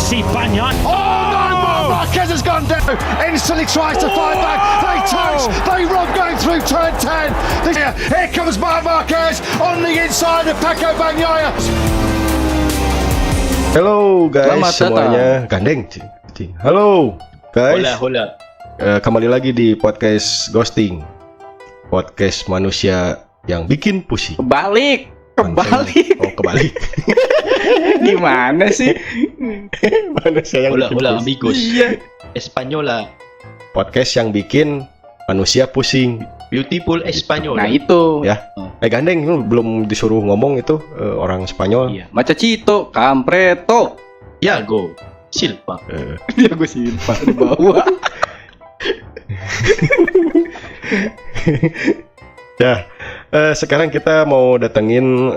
Messi, Bagnon. Oh no, Marquez has gone down. Instantly tries to fight back. They touch. They run going through turn 10. Here comes Marc Marquez on the inside of Paco Bagnaia. Halo guys Selamat semuanya. Gandeng. Halo guys. Hola. Kembali lagi di podcast Ghosting. Podcast manusia yang bikin pusing. Kebalik. Oh, kebalik. Gimana sih? Manusia yang bikin Hola pusing. amigos. Iya. Española. Podcast yang bikin manusia pusing. Beautiful Española. Nah itu. Ya. Gandeng lu belum disuruh ngomong itu orang Spanyol. Iya. Macacito, Campreto. Thiago Silva. Dia gue simpan di bawah. Ya, sekarang kita mau datengin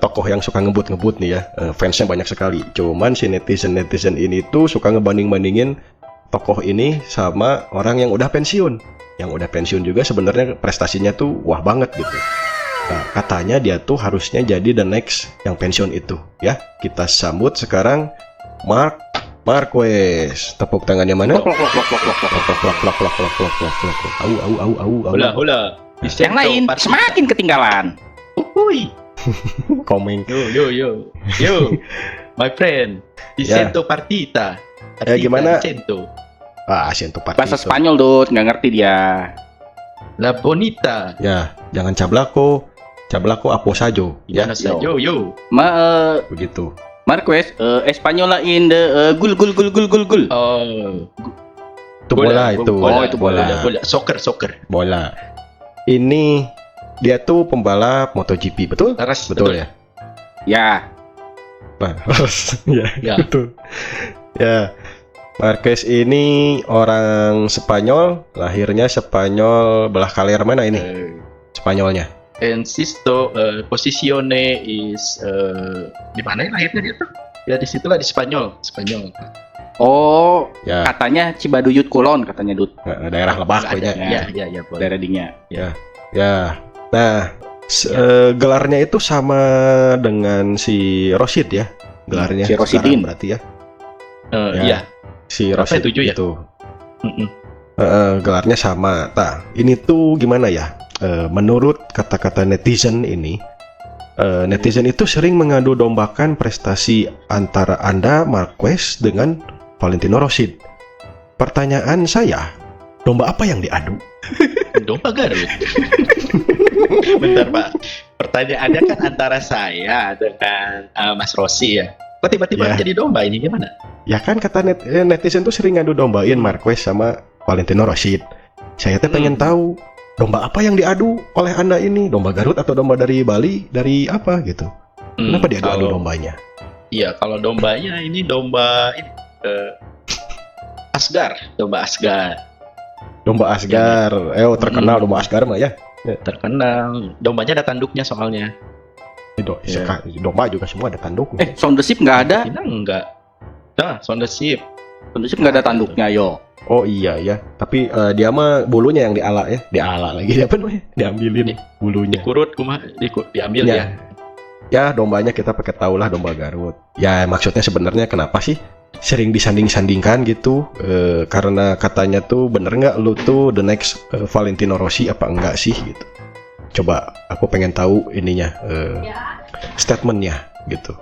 tokoh yang suka ngebut-ngebut nih ya. Fansnya banyak sekali. Cuman si netizen ini tuh suka ngebanding-bandingin tokoh ini sama orang yang udah pensiun. Yang udah pensiun juga sebenarnya prestasinya tuh wah banget gitu. Nah, katanya dia tuh harusnya jadi the next yang pensiun itu. Ya, kita sambut sekarang Marc Marquez. Tepuk tangannya mana? Au. Hola. Yang lain semakin ketinggalan. Uhuy. Komeng. Yo. My friend. Dicento partita. Gimana? Dicento. Siento Bahasa partito. Spanyol, Dut, nggak ngerti dia. La bonita. Ya, jangan cablako apo sajo. Ya, Gimana saja? Yo. begitu. Marquez, Espanyola in the gul. Oh. Itu bola itu. itu bola. Bola. Soccer. Bola. Ini dia tuh pembalap MotoGP, betul? Laras, Betul ya? Ya. Nah, ya, Ya. betul. Ya. Marquez ini orang Spanyol, lahirnya Spanyol, belah kaler mana ini? Spanyolnya. Insisto, posisione is di mana ya lahirnya dia tuh? Ya di situlah di Spanyol. Oh, Ya, katanya Cibaduyut Kulon katanya, Dut. daerah Lebak kayaknya. Ya, boleh. Daerah dingnya. Ya. Nah, gelarnya itu sama dengan si Rosid ya. Gelarnya Si Rosidin. sekarang berarti ya. Ya. Iya. Si Berapa Rosid ya, 7 ya? itu. Mm-mm. Gelarnya sama. Nah, ini tuh gimana ya? Menurut kata-kata netizen ini, netizen itu sering mengadu dombakan prestasi antara Anda Marquez dengan Valentino Rossi. Pertanyaan saya, domba apa yang diadu? Domba Garut. Bentar Pak. Pertanyaannya kan antara saya dengan Mas Rossi ya. Kok tiba-tiba Ya. jadi domba ini gimana? Ya kan kata netizen tuh sering ngadu dombain Marquez sama Valentino Rossi. Saya tuh pengen tahu domba apa yang diadu oleh Anda ini? Domba Garut atau domba dari Bali? Dari apa gitu? Kenapa diadu-adu dombanya? Iya, kalau dombanya ini domba ini Asgar, domba Asgar. Domba Asgar. Terkenal domba Asgar mah ya. Terkenal. Dombanya ada tanduknya soalnya. Domba juga semua ada tanduknya. Sound the Ship nggak ada. Kita enggak. Nah, sound the ship. Sound the Ship nggak ada tanduknya, yo. Oh iya ya. Tapi dia mah bulunya yang diala ya. Diala lagi apa namanya? Diambilin bulunya. Kurut diambil Ya. ya. Ya dombanya kita pakai tahu lah domba Garut. Ya maksudnya sebenarnya kenapa sih sering disanding-sandingkan gitu? Karena katanya tuh bener nggak lu tuh the next Valentino Rossi apa enggak sih gitu? Coba aku pengen tahu ininya statementnya gitu.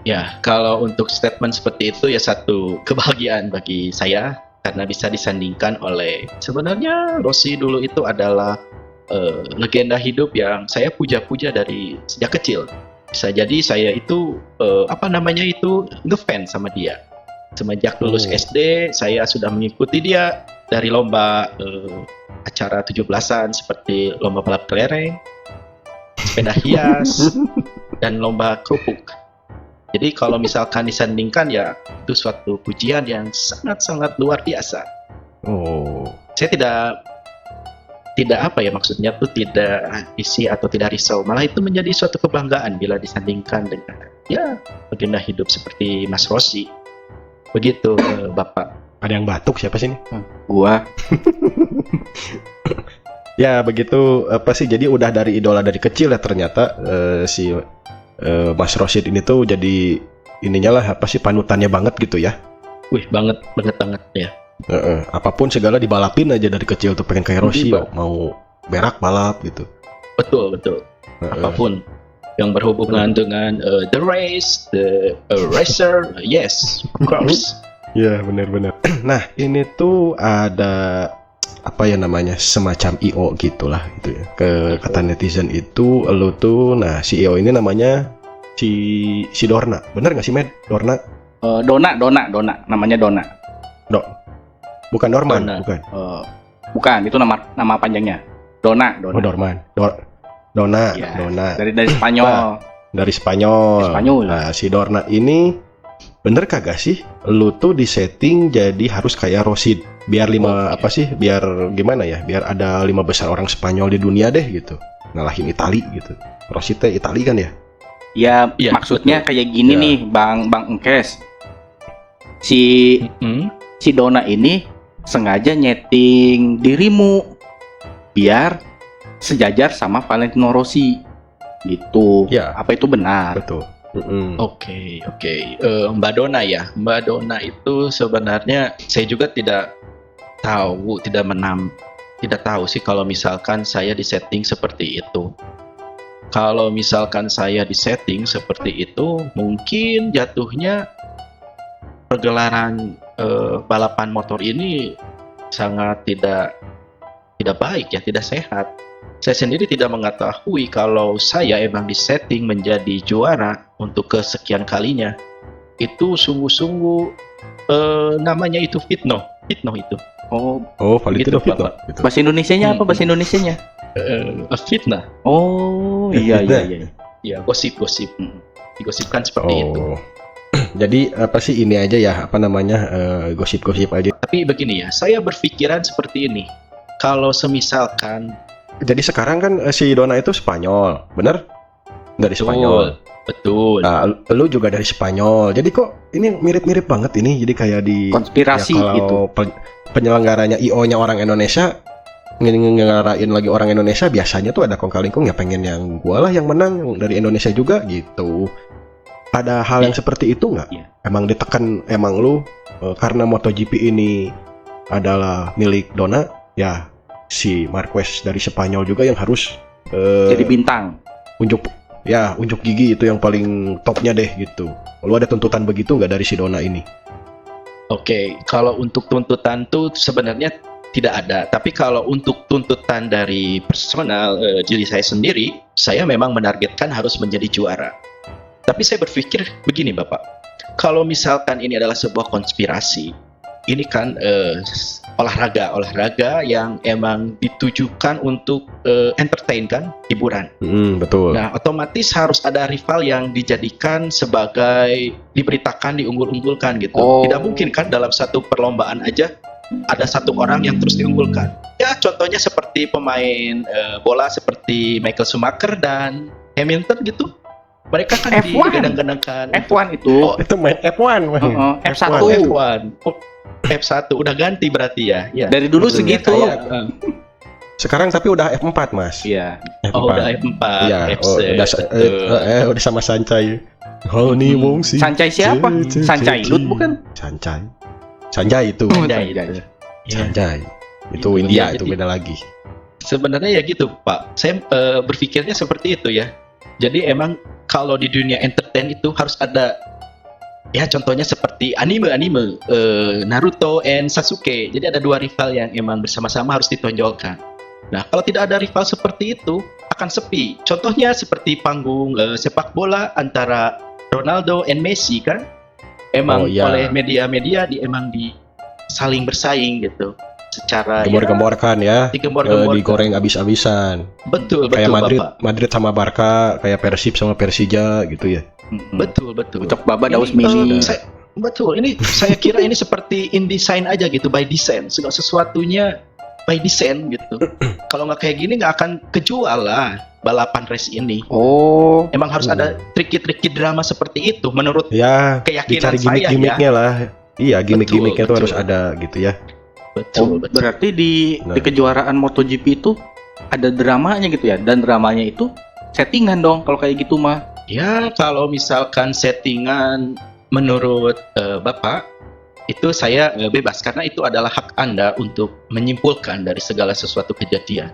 Ya, kalau untuk statement seperti itu ya satu kebahagiaan bagi saya karena bisa disandingkan oleh sebenarnya Rossi dulu itu adalah legenda hidup yang saya puja-puja dari sejak kecil. Bisa jadi saya itu ngefans sama dia. Semenjak lulus SD saya sudah mengikuti dia dari lomba acara 17-an seperti lomba balap kelereng, sepeda hias, dan lomba kerupuk. Jadi kalau misalkan disandingkan ya itu suatu pujian yang sangat-sangat luar biasa. Oh. Saya tidak apa ya maksudnya tuh tidak isi atau tidak risau, malah itu menjadi suatu kebanggaan bila disandingkan dengan ya legenda hidup seperti Mas Rossi. Begitu Bapak. Ada yang batuk siapa sih ini? Gua. Ya begitu apa sih? Jadi udah dari idola dari kecil ya ternyata si Mas Rosid ini tuh jadi ininya lah apa sih panutannya banget gitu ya. Wih, banget ya. Apapun segala dibalapin aja dari kecil tuh pengen kayak Rossi, Iya. mau berak balap gitu. Betul. Apapun yang berhubungan dengan the race, the racer, yes, of course. Ya benar-benar. Nah ini tuh ada apa ya namanya semacam IO gitulah gitu ya. Kata netizen itu lu tuh, nah si IO ini namanya si Dorna, bener nggak sih Med? Dorna? Dona, namanya Dona. Bukan Norman, Dona. bukan. Bukan, itu nama panjangnya. Dona. Oh Dorman, Dona, Iya. Dona. Dari Spanyol. Dari Spanyol. Spanyol. Nah, si Dorna ini bener kagak sih? Lu tuh disetting jadi harus kayak Rossi. Biar apa sih? Biar gimana ya? Biar ada 5 besar orang Spanyol di dunia deh gitu. Ngalahin Itali gitu. Rossi teh Itali kan ya? Ya, Iya, maksudnya betul. kayak gini Ya. nih, Bang Engkes. Si Dona ini sengaja nyeting dirimu biar sejajar sama Valentino Rossi. Gitu. Ya. Apa itu benar? Betul. Oke. Mbak Dona ya. Mbak Dona itu sebenarnya saya juga tidak tahu sih kalau misalkan saya disetting seperti itu. Kalau misalkan saya disetting seperti itu, mungkin jatuhnya pergelaran balapan motor ini sangat tidak baik ya, tidak sehat. Saya sendiri tidak mengetahui kalau saya emang disetting menjadi juara untuk kesekian kalinya. Itu sungguh-sungguh namanya itu fitnah itu. Oh, Valentino Begitu, Fitno. Bapak. Gitu. Bahasa Indonesianya apa bahasa Indonesianya? Fitnah. Oh, iya. Ya, gosip. Digosipkan seperti itu. Oh. Jadi apa sih ini aja ya, apa namanya, gosip-gosip aja. Tapi begini ya, saya berpikiran seperti ini. Kalau semisalkan Jadi sekarang kan si Dona itu Spanyol, bener? Dari Spanyol. Betul. Nah, lu juga dari Spanyol. Jadi kok ini mirip-mirip banget ini. Jadi kayak di Konspirasi ya, gitu. kalau penyelenggaranya IO-nya orang Indonesia ngelenggarain lagi orang Indonesia, biasanya tuh ada kongkal-lingkung ya pengen yang gua lah yang menang, yang dari Indonesia juga gitu. Pada hal yang seperti itu nggak? Iya. Emang ditekan, emang lu karena MotoGP ini adalah milik Dona, ya si Marquez dari Spanyol juga yang harus Jadi bintang. unjuk gigi itu yang paling topnya deh gitu. Lu ada tuntutan begitu nggak dari si Dona ini? Oke, kalau untuk tuntutan tuh sebenarnya tidak ada. Tapi kalau untuk tuntutan dari personal diri saya sendiri, saya memang menargetkan harus menjadi juara. Tapi saya berpikir begini Bapak, kalau misalkan ini adalah sebuah konspirasi, ini kan olahraga yang emang ditujukan untuk entertain kan, hiburan. Betul. Nah, otomatis harus ada rival yang dijadikan sebagai diberitakan, diunggul-unggulkan gitu. Oh. Tidak mungkin kan dalam satu perlombaan aja ada satu orang yang terus diunggulkan. Ya, contohnya seperti pemain bola seperti Michael Schumacher dan Hamilton gitu. Mereka kan F1. digadang-gadangkan. F1 itu. Itu main F1. F1. F1. F1 udah ganti berarti ya. Ya. Dari dulu Betul. segitu. Sekarang tapi udah F4 mas. Iya. F4. Oh, udah F4. Iya, F1. udah sama Sancai. Honey Wongsi. Sancai siapa? Sancai Lut bukan? Sanjay itu. Sanjay. Sanjay. Ya. Sanjay. Itu Gitu, India, ya, itu jadi- beda lagi. Sebenarnya ya gitu Pak, saya berpikirnya seperti itu ya. Jadi emang kalau di dunia entertain itu harus ada, ya contohnya seperti anime Naruto and Sasuke. Jadi ada dua rival yang emang bersama-sama harus ditonjolkan. Nah kalau tidak ada rival seperti itu akan sepi. Contohnya seperti panggung sepak bola antara Ronaldo and Messi kan, emang Oh, iya. oleh media-media emang saling bersaing gitu. Secara Gembor-gemborkan ya. digembor-gemborkan. Digoreng abis-abisan. Betul Kayak Bapak. Madrid sama Barca, kayak Persib sama Persija gitu ya. Betul. Ucok baba daus Ini, mini. betul. Ini saya kira ini seperti InDesign aja gitu, by design. Segala sesuatunya by design gitu. Kalau nggak kayak gini nggak akan kejual lah balapan race ini. Oh. Emang harus ada triki-triki drama seperti itu menurut Ya, keyakinan dicari saya gimmick-gimmicknya ya. lah. Iya, gimmick-gimmicknya tuh Betul, harus ada gitu ya. Betul. Berarti di Nah. kejuaraan MotoGP itu ada dramanya gitu ya, dan dramanya itu settingan dong kalau kayak gitu mah. Ya, kalau misalkan settingan menurut Bapak, itu saya bebas karena itu adalah hak Anda untuk menyimpulkan dari segala sesuatu kejadian.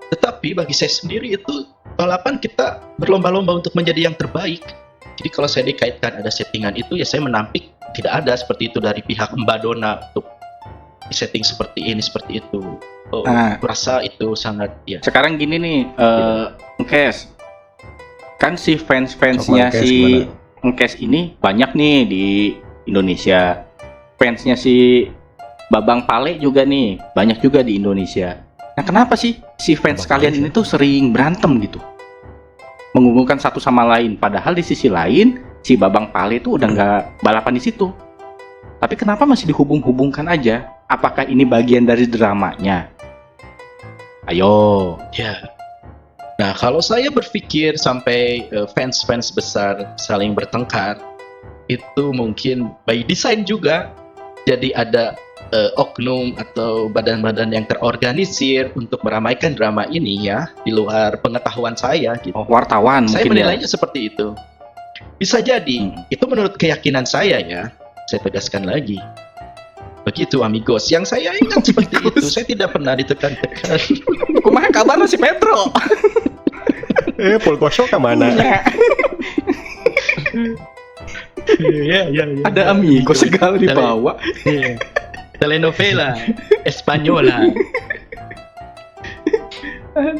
Tetapi bagi saya sendiri itu balapan kita berlomba-lomba untuk menjadi yang terbaik. Jadi kalau saya dikaitkan ada settingan itu, ya saya menampik tidak ada seperti itu dari pihak Mbak Dona untuk setting seperti ini, seperti itu. Oh, Nah. rasa itu sangat ya. Sekarang gini nih, Engkes. Kan si Sok fans-fansnya Engkes si gimana? Engkes ini banyak nih di Indonesia. Fansnya si Babang Pale juga nih, banyak juga di Indonesia. Nah, kenapa sih si fans Babang kalian Pale ini tuh sering berantem gitu? Menghubungkan satu sama lain, padahal di sisi lain si Babang Pale itu udah nggak balapan di situ. Tapi kenapa masih dihubung-hubungkan aja? Apakah ini bagian dari dramanya? Ayo. Ya. Nah, kalau saya berpikir sampai fans-fans besar saling bertengkar, itu mungkin by design juga. Jadi ada oknum atau badan-badan yang terorganisir untuk meramaikan drama ini ya, di luar pengetahuan saya gitu. Oh, wartawan Saya mungkin ya. menilainya seperti itu. Bisa jadi, itu menurut keyakinan saya ya. Saya tegaskan lagi. Begitu amigos, yang saya ingat seperti itu. Saya tidak pernah ditekan-tekan. Kumaha kabar si Petro? Pulkoso kemana? Iya. Ada amigo segala dibawa. Iya. Telenovela Espanyola.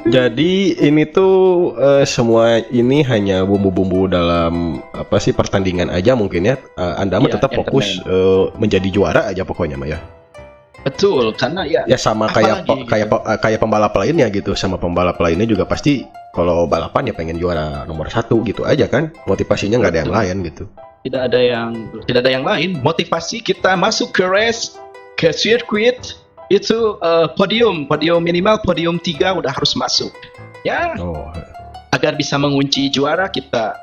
Jadi ini tuh semua ini hanya bumbu-bumbu dalam apa sih pertandingan aja mungkin ya. Anda mah Iya, tetap fokus menjadi juara aja pokoknya mah ya. Betul, karena ya Ya sama kayak apalagi kayak pembalap lainnya gitu, sama pembalap lainnya juga pasti kalau balapan ya pengen juara nomor 1 gitu aja kan. Motivasinya nggak ada yang lain gitu. tidak ada yang lain. Motivasi kita masuk ke race, ke sirkuit itu podium minimal podium 3 udah harus masuk. Ya, Oh, agar bisa mengunci juara kita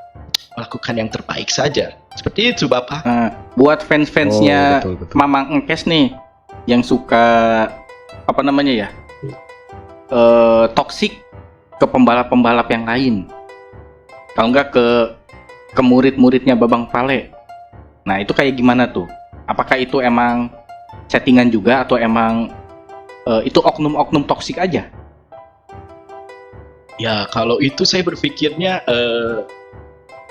lakukan yang terbaik saja. Seperti itu, Bapak. Nah, buat fans-fansnya betul, betul. Mamang Engkes nih yang suka apa namanya ya? Toksik ke pembalap-pembalap yang lain. Kalau nggak ke murid-muridnya Babang Pale. Nah, itu kayak gimana tuh? Apakah itu emang settingan juga atau emang itu oknum-oknum toksik aja? Ya, kalau itu saya berpikirnya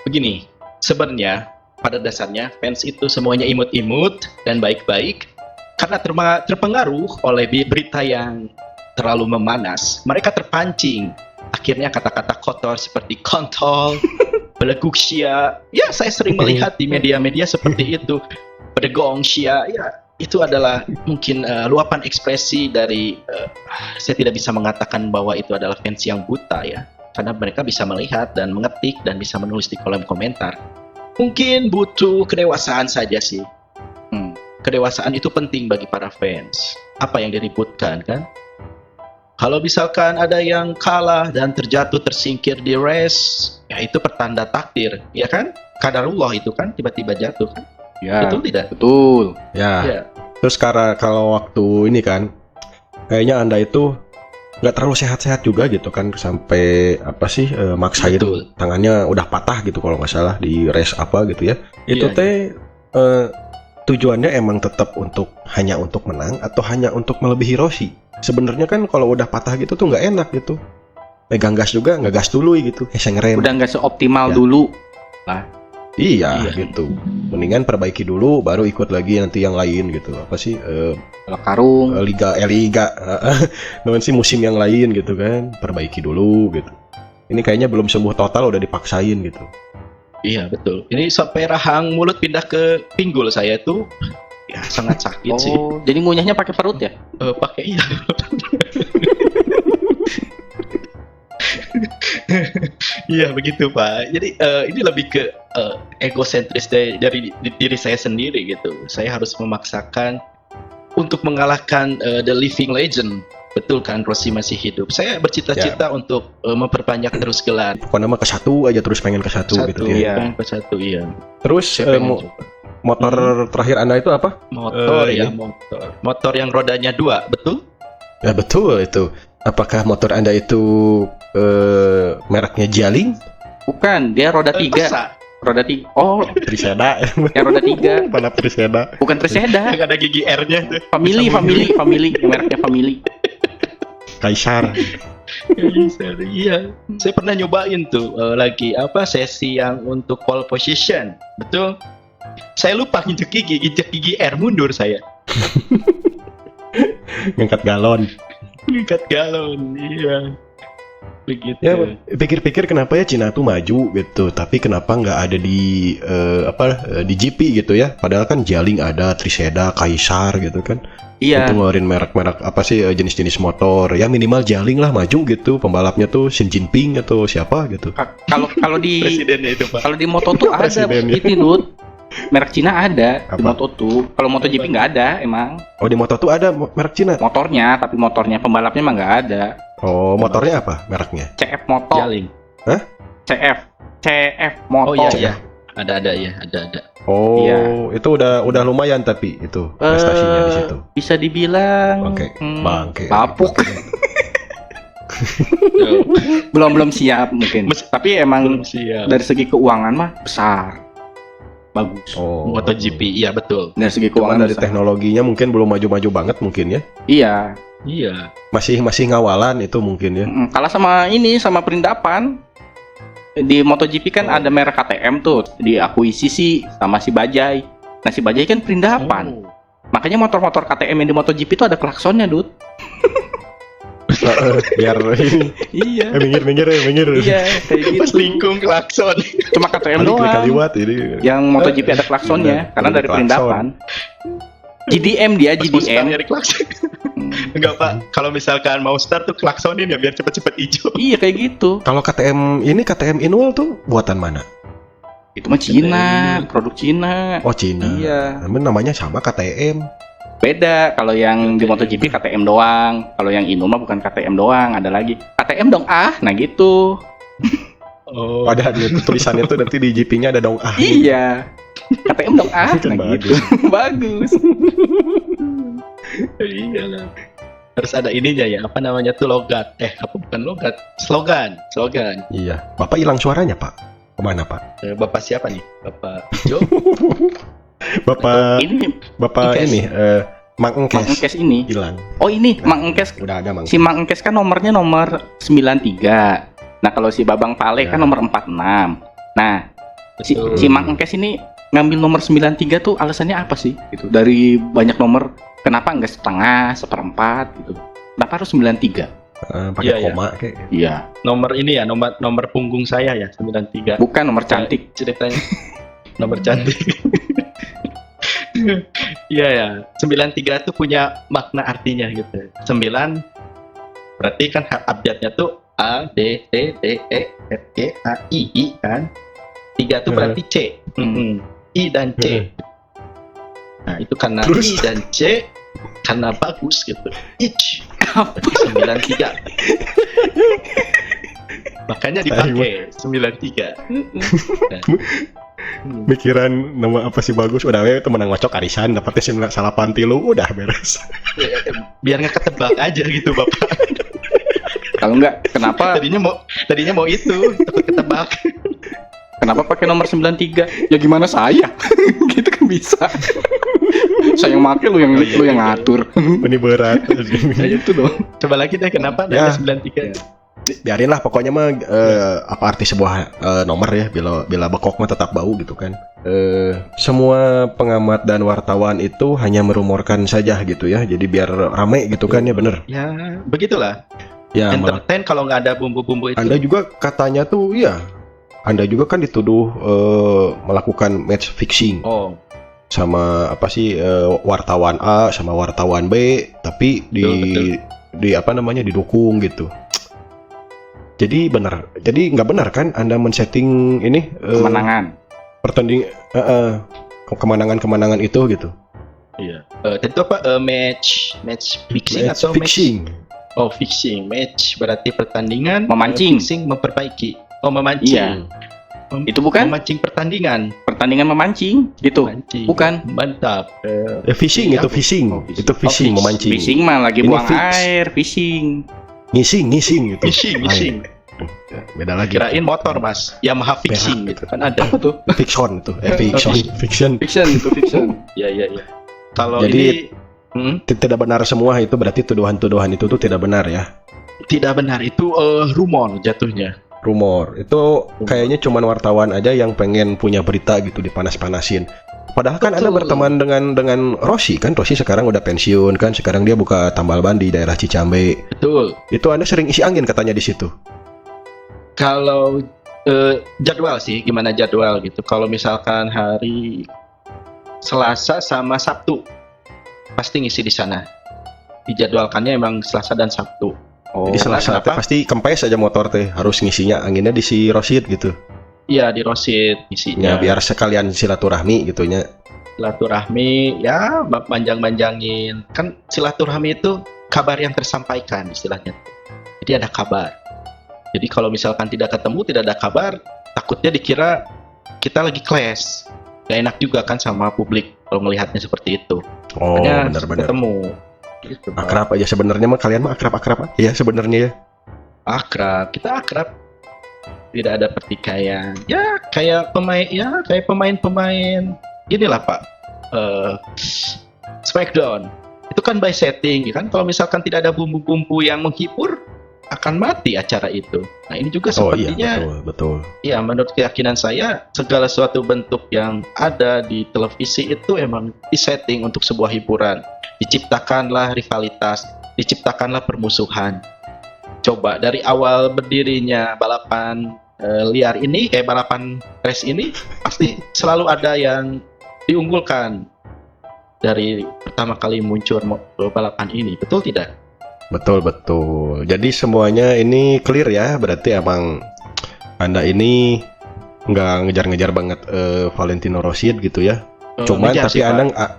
begini. Sebenarnya pada dasarnya fans itu semuanya imut-imut dan baik-baik. Karena terpengaruh oleh berita yang terlalu memanas, mereka terpancing. Akhirnya kata-kata kotor seperti kontol, beleguk Xia. Ya, saya sering melihat di media-media seperti itu. Bedegong Xia, ya itu adalah mungkin luapan ekspresi dari saya tidak bisa mengatakan bahwa itu adalah fans yang buta ya. Karena mereka bisa melihat dan mengetik dan bisa menulis di kolom komentar. Mungkin butuh kedewasaan saja sih. Kedewasaan itu penting bagi para fans. Apa yang diributkan kan? Kalau misalkan ada yang kalah dan terjatuh tersingkir di race, ya itu pertanda takdir, ya kan? Qadarullah itu kan tiba-tiba jatuh kan? Ya, Betul tidak? betul. ya. Ya. Terus kalau waktu ini kan, kayaknya Anda itu nggak terlalu sehat-sehat juga gitu kan, sampai apa sih maksain Betul. tangannya udah patah gitu kalau nggak salah di race apa gitu ya. Itu Iya, teh tujuannya emang tetap hanya untuk menang atau hanya untuk melebihi Rossi? Sebenarnya kan kalau udah patah gitu tuh nggak enak gitu. Megang gas juga nggak gas dulu gitu, ngerem. Udah nggak seoptimal Ya. dulu. Iya, Iya. gitu. Mendingan perbaiki dulu, baru ikut lagi nanti yang lain gitu. Apa sih Kalau karung, liga, dengan sih musim yang lain gitu kan, perbaiki dulu gitu. Ini kayaknya belum sembuh total udah dipaksain gitu. Iya betul. Ini sampai rahang mulut pindah ke pinggul saya tuh, ya sangat sakit sih. oh, jadi ngunyahnya pakai perut ya? Pakai iya. Iya begitu Pak. Jadi ini lebih ke egosentris dari diri saya sendiri gitu. Saya harus memaksakan untuk mengalahkan the living legend. Betul kan, Rossi masih hidup. Saya bercita-cita untuk memperbanyak terus gelar. Pokoknya mah ke satu aja terus pengen ke satu gitu ya. Iya. pengen ke satu, iya. Terus Saya pengen coba. motor terakhir Anda itu apa? Motor ya, ini. motor yang rodanya 2, betul? Ya betul itu. Apakah motor Anda itu mereknya Jialing? Bukan, dia roda 3. Masa? Roda 3. Oh, Triseda. yang roda 3. Balap Triseda. Bukan Treseda. Yang ada gigi R-nya tuh. Family. Yang mereknya Family. Kaisar. Iya. Saya pernah nyobain tuh lagi sesi yang untuk pole position. Betul. Saya lupa injek gigi R mundur saya. Ngangkat galon. Ikat galon, iya. Begitu. Ya, pikir-pikir kenapa ya Cina tuh maju gitu, tapi kenapa nggak ada di di GP gitu ya? Padahal kan Jialing ada, Triseda, Kaisar gitu kan. Iya. Itu ngeluarin merek-merek apa sih jenis-jenis motor. Ya minimal Jialing lah maju gitu. Pembalapnya tuh Xi Jinping atau siapa gitu. Kalau di Presidennya itu, Pak. kalau di Moto2 ada Presidennya. gitu, Dut. Merek Cina ada di Apa? Moto2. Kalau MotoGP nggak ada emang. Oh di motor tuh ada merek Cina. Motornya, tapi motornya pembalapnya emang nggak ada. Oh motornya apa mereknya? CF Moto. Jaling. CF Moto. Oh iya. Ada ya, ada. Oh Iya. itu udah lumayan tapi itu prestasinya di situ. Bisa dibilang Bangke. Bangke. bapuk. Tuh, belum siap mungkin. Tapi emang belum siap. dari segi keuangan mah besar. Bagus. Oh. MotoGP, iya betul. Dari segi Cuman keuangan dari besar. teknologinya mungkin belum maju-maju banget mungkin ya. Iya. Iya. Masih ngawalan itu mungkin ya. Kalah sama Perindapan. Di MotoGP kan ada merek KTM tuh, diakuisisi sama si Bajaj. Nah si Bajaj kan Perindapan. Oh. Makanya motor-motor KTM yang di MotoGP itu ada klaksonnya, Dut. Biar ini Iya. minggir. Iya, kayak Pas gitu. lingkung klakson. Cuma KTM doang. Kaliwat ini. Yang MotoGP ada klaksonnya karena dari klakson. Perindapan. GDM dia, Pas mau start GDM. nyari klakson. Enggak, Pak. Kalau misalkan mau start tuh klaksonin ya biar cepet-cepet hijau. Iya kayak gitu. Kalau KTM Inwell tuh buatan mana? Itu mah Cina, produk Cina. Oh Cina. Iya. Namun namanya sama KTM. Beda kalau yang di MotoGP KTM doang. Kalau yang Inu mah bukan KTM doang, ada lagi KTM dong nah gitu. Oh. Padahal di tulisannya tuh nanti di GP-nya ada dong Iya. KTM dong Kan nah gitu. Bagus. Iyalah. Harus ada ininya ya, apa namanya tuh logat. Bukan logat, slogan. Iya. Bapak hilang suaranya Pak. Kemana Pak? Bapak siapa nih? Bapak Ijo? Bapak Ini ini Mang Mang Engkes Engkes ini. hilang. Oh ini Mang Engkes. Udah ada Mang. Si Mang Engkes kan nomornya nomor 93. Nah kalau si Babang Pale Ya. kan nomor 46. Nah Betul. si Mang Engkes ini ngambil nomor 93 tuh alasannya apa sih? Gitu. Dari banyak nomor, kenapa nggak setengah, seperempat gitu? Kenapa harus 93? Pakai Iya, iya. koma kayak. Iya. Nomor ini ya, nomor punggung saya ya, 93. Bukan nomor cantik. Ceritanya. Nomor cantik. Iya ya, 93 tuh punya makna artinya gitu. 9 berarti kan update-nya tuh A, B, C, D, E, F, G, H, I kan. 3 tuh berarti C. I dan C. Nah, itu karena Terus? I dan C karena bagus gitu. Ich. 93. Makanya dipakai 93. Mikiran nama apa sih bagus udah we temenang ngocok arisan dapatnya salah panti lu udah beres. Biar nggak ketebak aja gitu Bapak. Kalau nggak, kenapa Tadinya mau itu, takut ketebak. kenapa pakai nomor 93? Ya gimana saya? Gitu kan bisa. Saya yang make, lu yang ngatur. Ini berat. Nah, itu dong. Coba lagi deh kenapa Ya. ada 93? Biarin lah pokoknya mah apa arti sebuah nomor ya bila bekok mah tetap bau gitu kan. Semua pengamat dan wartawan itu hanya merumorkan saja gitu ya. Jadi biar rame gitu kan ya bener. Ya, begitulah. Ya malah Entertain kalau nggak ada bumbu-bumbu itu. Anda juga katanya tuh ya. Anda juga kan dituduh melakukan match fixing Oh, sama apa sih wartawan A sama wartawan B tapi Betul. di apa namanya didukung gitu. Jadi nggak benar kan Anda men-setting ini Kemenangan. kemenangan itu gitu. iya. Tentu apa match fixing Match atau fixing. fixing. Match berarti pertandingan. Memancing. Fixing memperbaiki. Oh, memancing. Iya. Itu bukan Memancing pertandingan. pertandingan memancing gitu. Memancing. Bukan. Mantap. Fishing itu fishing. Oh, fishing. Itu fishing Oh, memancing. Fishing mah lagi Ini buang fix. air, fishing. Ngising gitu. Fishing. Beda lagi. Kirain motor mas, Yamaha Fixing gitu kan ada tuh. Fiction itu, fiction. Fiction itu fiction. Iya. Kalau Jadi, ini Tidak benar semua itu berarti tuduhan-tuduhan itu tuh tidak benar ya. tidak benar, itu rumor jatuhnya. Rumor itu kayaknya cuman wartawan aja yang pengen punya berita gitu dipanas-panasin. Padahal kan Anda Betul. berteman dengan Rossi kan. Rossi sekarang udah pensiun kan. Sekarang dia buka tambal ban di daerah Cicambe. Betul. Itu Anda sering isi angin katanya di situ. Kalau jadwal sih, gimana jadwal gitu. Kalau misalkan hari Selasa sama Sabtu, pasti ngisi di sana. Dijadwalkannya emang Selasa dan Sabtu. Oh, Jadi Selasa teh kenapa? pasti kempes aja motor teh harus ngisinya anginnya di si Rosid gitu. Iya, di Rosid Ya ngisinya. biar sekalian silaturahmi gitunya. Silaturahmi, ya panjang-panjangin. Kan silaturahmi itu kabar yang tersampaikan istilahnya. Jadi ada kabar. Jadi kalau misalkan tidak ketemu, tidak ada kabar, takutnya dikira kita lagi clash. Gak enak juga kan sama publik kalau melihatnya seperti itu. Oh, Makanya benar-benar. ketemu. Gitu, Pak. Akrab aja sebenarnya mah kalian mah akrab-akrab ya sebenarnya ya. Akrab, kita akrab. Tidak ada pertikaian. Ya kayak pemain-pemain. Inilah Pak. Smackdown. Itu kan by setting, ya kan? Kalau misalkan tidak ada bumbu-bumbu yang menghibur, akan mati acara itu. Nah ini juga Oh iya sepertinya, betul. ya menurut keyakinan saya, segala suatu bentuk yang ada di televisi itu emang disetting untuk sebuah hiburan. Diciptakanlah rivalitas, diciptakanlah permusuhan. Coba dari awal berdirinya balapan liar ini, kayak balapan race ini, pasti selalu ada yang diunggulkan dari pertama kali muncul balapan ini. Betul tidak? Betul. Jadi semuanya ini clear ya. Berarti emang Anda ini nggak ngejar-ngejar banget Valentino Rossi gitu ya. Cuman Ngejar tapi sih, Anda Pak.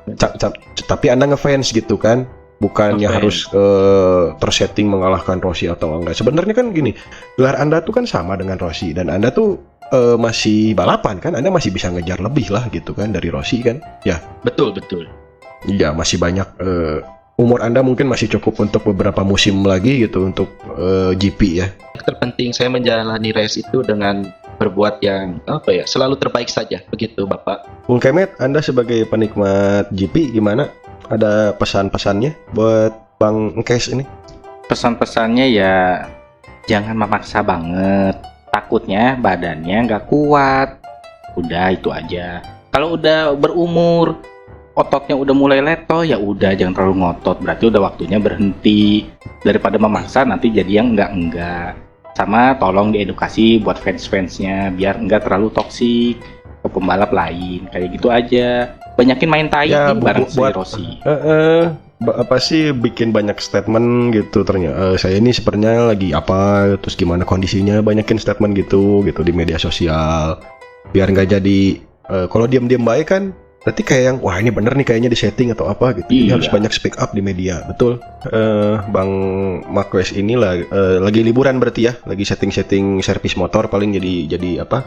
tapi Anda ngefans gitu kan. Bukannya Ngefans. harus tersetting mengalahkan Rossi atau enggak. Sebenarnya kan gini, gelar Anda tuh kan sama dengan Rossi dan Anda tuh masih balapan kan. Anda masih bisa ngejar lebih lah gitu kan dari Rossi kan. Ya. Betul. Iya, masih banyak umur Anda mungkin masih cukup untuk beberapa musim lagi gitu untuk GP ya. Yang terpenting saya menjalani race itu dengan berbuat yang selalu terbaik saja, begitu Bapak. Bung Kemet, Anda sebagai penikmat GP gimana? Ada pesan-pesannya buat Bang Engkes ini? Pesan-pesannya ya jangan memaksa banget. Takutnya badannya nggak kuat. Udah itu aja. Kalau udah berumur, ototnya udah mulai leto, ya udah jangan terlalu ngotot. Berarti udah waktunya berhenti. Daripada memaksa nanti jadi yang enggak. Sama tolong diedukasi buat fans-fansnya biar enggak terlalu toksik ke pembalap lain. Kayak gitu aja. Banyakin main tai Ya, bareng si buat- Rossi. Apa sih bikin banyak statement gitu ternyata saya ini sebenarnya lagi apa terus gimana kondisinya, banyakin statement gitu di media sosial biar nggak jadi kalau diam-diam baik kan berarti kayak yang wah ini bener nih kayaknya di setting atau apa gitu. Jadi Iya. harus banyak speak up di media. Betul. Bang Marquez ini lagi liburan berarti ya, lagi setting servis motor paling jadi apa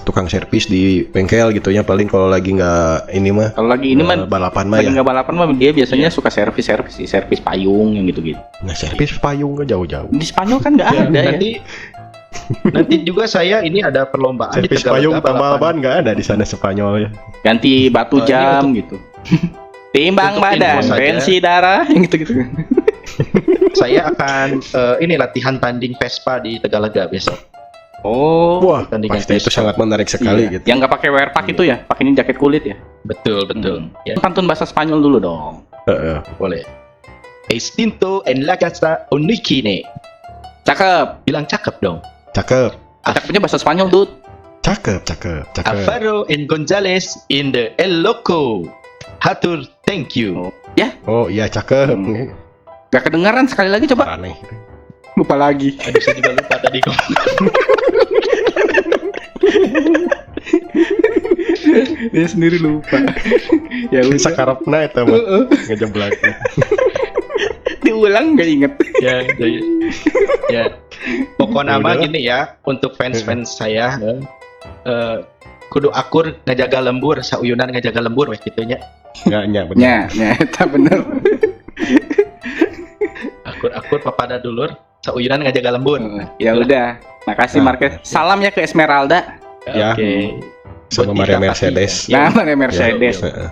tukang servis di bengkel gitu ya, paling kalau lagi nggak ini mah Kalau lagi ini mah balapan mah lagi ya. nggak balapan mah dia biasanya suka servis payung yang gitu-gitu. Nah, servis payung kan jauh-jauh. Di Spanyol kan nggak Ya, ada ya. nanti juga saya ini ada perlombaan di Servis Tegalega payung tambal balapan. ban nggak ada di sana Spanyol ya. Ganti batu Ini jam gitu. Timbang untuk badan, info saja. tensi darah yang gitu-gitu. Saya akan ini latihan tanding Vespa di Tegalega besok. Oh, Wah, pertandingan pasti itu Vespa. sangat menarik sekali iya. gitu. Yang nggak pakai wear pack itu ya, pakainya jaket kulit ya. Betul. Ya, Pantun bahasa Spanyol dulu dong. Heeh. boleh. Extinto en la casa Onikine. Cakep. Bilang cakep dong. Cakep, Cakepnya bahasa Spanyol, Dut. cakep. Alvaro en González in the El Loco. Hatur, thank you. Oh iya cakep. Gak kedengaran sekali lagi coba. Aneh. Lupa lagi. Aduh, saya juga lupa tadi kok. Dia sendiri lupa. Ya udah. Sakarapna eta mah ngejeblak. Diulang nggak inget. Ya. Pokoknya Ya mah udahlah. gini ya, untuk fans-fans saya, kudu akur ngajaga lembur, sauyunan ngajaga lembur weh gitunya. Nya bener. Nya, eta bener. Akur-akur papada dulur. Sauyunan ngajaga lembun. Ya udah, makasih Marquez. Salam ya ke Esmeralda. Ya. Oke. Sama Buat Maria Ika Mercedes. Fatia. Nah, Maria Mercedes. Ya,